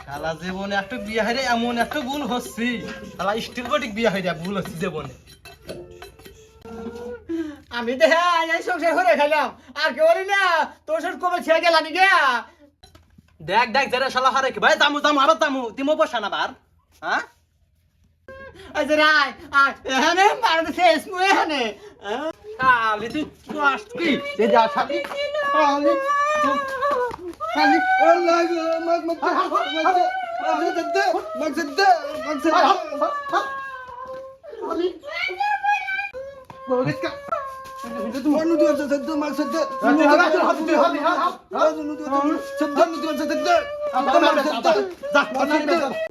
শালা জীবনে একটা বিয়ে হইরে এমন একটা ভুল হচ্ছি, শালা স্টিল বডিক বিয়ে হইরে ভুল হচ্ছে জীবনে। আমি তো হ্যাঁ এই সংসার করে খাইলাম আর কেউ বলি না তোর সাথে কবে ছেড়ে গেলাম গিয়া। দেখ দেখ যারা শালা হারে কি ভাই দামু দামু আরো দামু তিমো বসা না বার। হ্যাঁ আচ্ছা রাই আর এখানে মারতে শেষ মুয়ে এখানে শালি তুই ট্রাস্ট কি এই যা শালি শালি শালি والله ما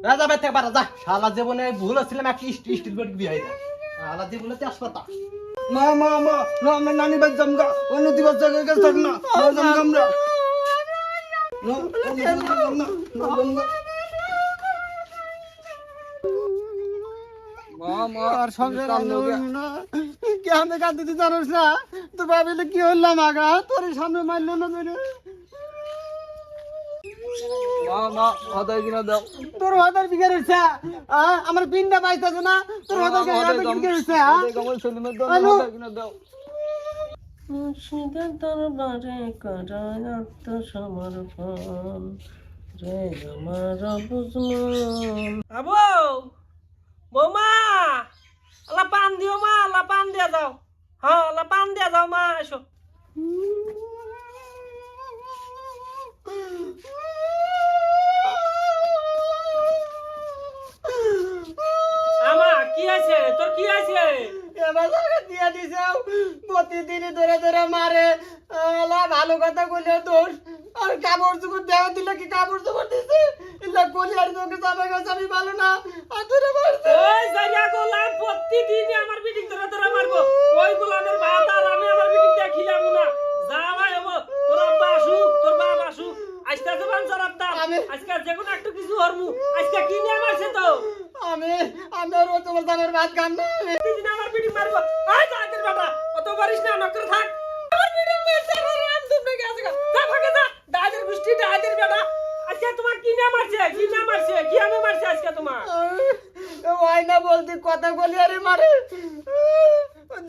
রাজা ভাই থেকে বারা যা, শালা জীবনে ভুল হচ্ছিলাম একটা স্টিল বডিক বিয়ে হইরে শালা জীবনে তেজপাতা। ما ناني بجمع وانا دي بس جاي كسرنا ما جمع আর সংসার না কে আমি কাঁদতে জানোস না তোর ভাবিলে কি হইলাম আগা তোর সামনে মারলো না মেরে তোর হাতার বিঘের হচ্ছে আমার পিনটা পাইতেছে না তোর হাতার বিঘের হচ্ছে মুর্শিদের দরবারে করায় আত্মসমর্পণ রে আমার বুঝমন। আবু বৌমা আল্লাহ পান দিও মা, আল্লাহ পান দিয়া যাও। হ্যাঁ আল্লাহ পান দিয়া যাও মা, এসো। আমা কি আছে তোর, কি আছে? এবার দিয়া দিছে প্রতিদিনই ধরে ধরে মারে ভালো কথা বলে দোষ আর কাপড় চোপড় দেওয়া দিলে কি কাপড় চোপড় দিছে ইল্লা কলি আর তোকে জামা গেছে আমি ভালো না আর ধরে মারছে ওই জায়গা গোলাম প্রতিদিনই আমার বিটিং ধরে ধরে মারবো। ওই গোলামের ভাত আর আমি আমার বিটিং দিয়ে খিলাম না। যা ভাই হবো, তোর আব্বা আসুক, তোর বাপ আসুক, আজকে জবান জরাব দাও। আজকে যে কোনো একটু কিছু হরমু। আজকে কি নিয়ে মারছে তো? আমি রোজ তোমার জামার ভাত খাম না প্রতিদিন আমার বিটিং মারবো। আয় তাড়াতাড়ি বেটা, অত পারিস না, নকরে থাক। আমার বিটিং মারছে রে, রাম তুমি গেছে গা। যা ভাগে যা, দাদের গোষ্ঠী দাদের বেটা। আজকে তোমার কি নিয়ে মারছে? কি নিয়ে মারছে? কি আমি মারছে আজকে তোমার? ওই না বলতে কথা বলি আরে মারে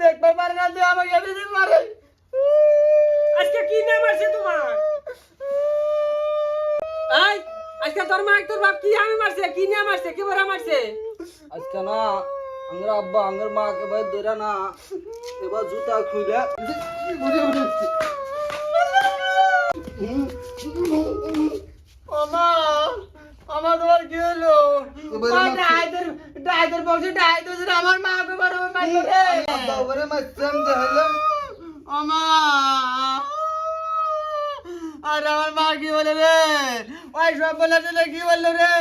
দেখতে পারে না যে আমাকে এমনি মারে। আজকে কি নিয়ে মারছে তোমার? এই আজকে তোর মা তোর বাপ কি আমি মারছে? কি নিয়ে মারছে? কি বড় মারছে? আজকে না আমরা আব্বা আমার মা কে ভাই ধরে না এবার জুতা খুলে ওমা আমার তোমার কি হলো ডাইদের বসে ডাইদের আমার মাকে বড় মারলো রে আব্বা ওরে মারছেন দেখলে ওমা আর আমার মা কি বলে রে ওই সব বলে কি বললো রে।